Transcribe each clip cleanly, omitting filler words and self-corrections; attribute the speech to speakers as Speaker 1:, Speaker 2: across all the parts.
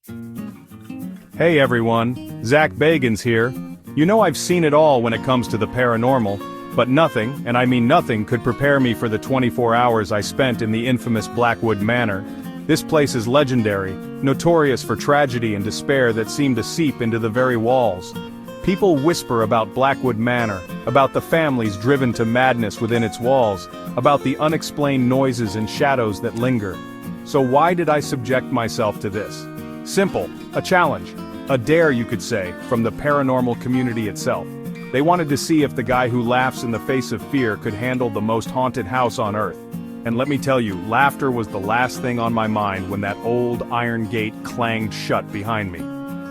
Speaker 1: Hey everyone, Zach Bagans here. You know I've seen it all when it comes to the paranormal, but nothing, and I mean nothing, could prepare me for the 24 hours I spent in the infamous Blackwood Manor. This place is legendary, notorious for tragedy and despair that seem to seep into the very walls. People whisper about Blackwood Manor, about the families driven to madness within its walls, about the unexplained noises and shadows that linger. So why did I subject myself to this? Simple, a challenge, a dare you could say, from the paranormal community itself. They wanted to see if the guy who laughs in the face of fear could handle the most haunted house on earth. And let me tell you, laughter was the last thing on my mind when that old iron gate clanged shut behind me.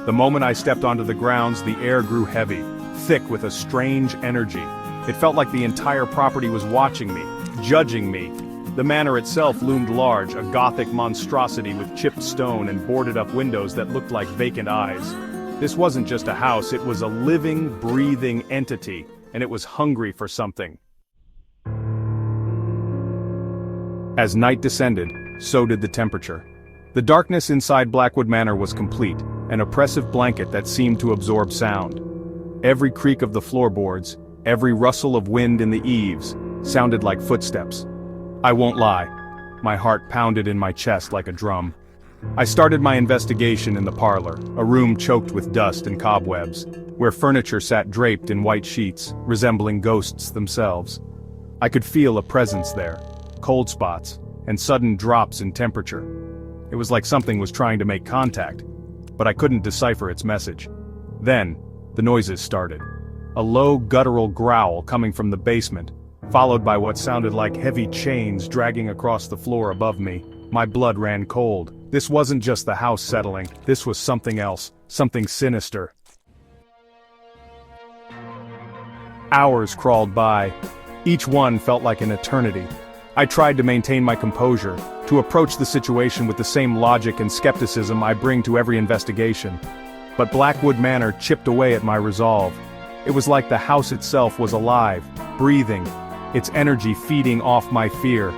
Speaker 1: The moment I stepped onto the grounds, the air grew heavy, thick with a strange energy. It felt like the entire property was watching me, judging me. The manor itself loomed large, a gothic monstrosity with chipped stone and boarded-up windows that looked like vacant eyes. This wasn't just a house, it was a living, breathing entity, and it was hungry for something. As night descended, so did the temperature. The darkness inside Blackwood Manor was complete, an oppressive blanket that seemed to absorb sound. Every creak of the floorboards, every rustle of wind in the eaves, sounded like footsteps. I won't lie, my heart pounded in my chest like a drum. I started my investigation in the parlor, a room choked with dust and cobwebs, where furniture sat draped in white sheets, resembling ghosts themselves. I could feel a presence there, cold spots, and sudden drops in temperature. It was like something was trying to make contact, but I couldn't decipher its message. Then, the noises started. A low guttural growl coming from the basement, followed by what sounded like heavy chains dragging across the floor above me. My blood ran cold. This wasn't just the house settling, this was something else, something sinister. Hours crawled by. Each one felt like an eternity. I tried to maintain my composure, to approach the situation with the same logic and skepticism I bring to every investigation. But Blackwood Manor chipped away at my resolve. It was like the house itself was alive, breathing, its energy feeding off my fear.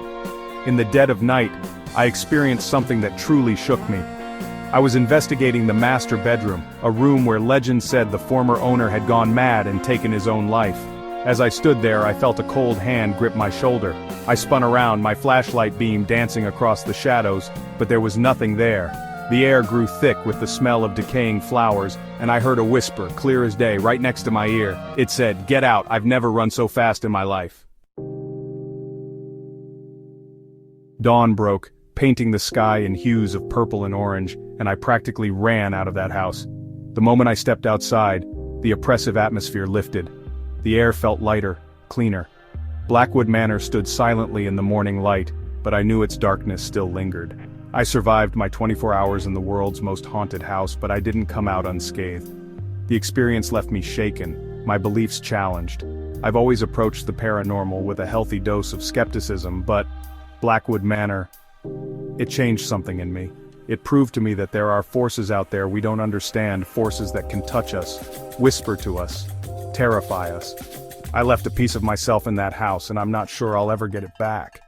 Speaker 1: In the dead of night, I experienced something that truly shook me. I was investigating the master bedroom, a room where legend said the former owner had gone mad and taken his own life. As I stood there, I felt a cold hand grip my shoulder. I spun around, my flashlight beam dancing across the shadows, but there was nothing there. The air grew thick with the smell of decaying flowers, and I heard a whisper, clear as day, right next to my ear. It said, "Get out, I've never run so fast in my life." Dawn broke, painting the sky in hues of purple and orange, and I practically ran out of that house. The moment I stepped outside, the oppressive atmosphere lifted. The air felt lighter, cleaner. Blackwood Manor stood silently in the morning light, but I knew its darkness still lingered. I survived my 24 hours in the world's most haunted house, but I didn't come out unscathed. The experience left me shaken, my beliefs challenged. I've always approached the paranormal with a healthy dose of skepticism, but Blackwood Manor, it changed something in me. It proved to me that there are forces out there we don't understand, forces that can touch us, whisper to us, terrify us. I left a piece of myself in that house, and I'm not sure I'll ever get it back.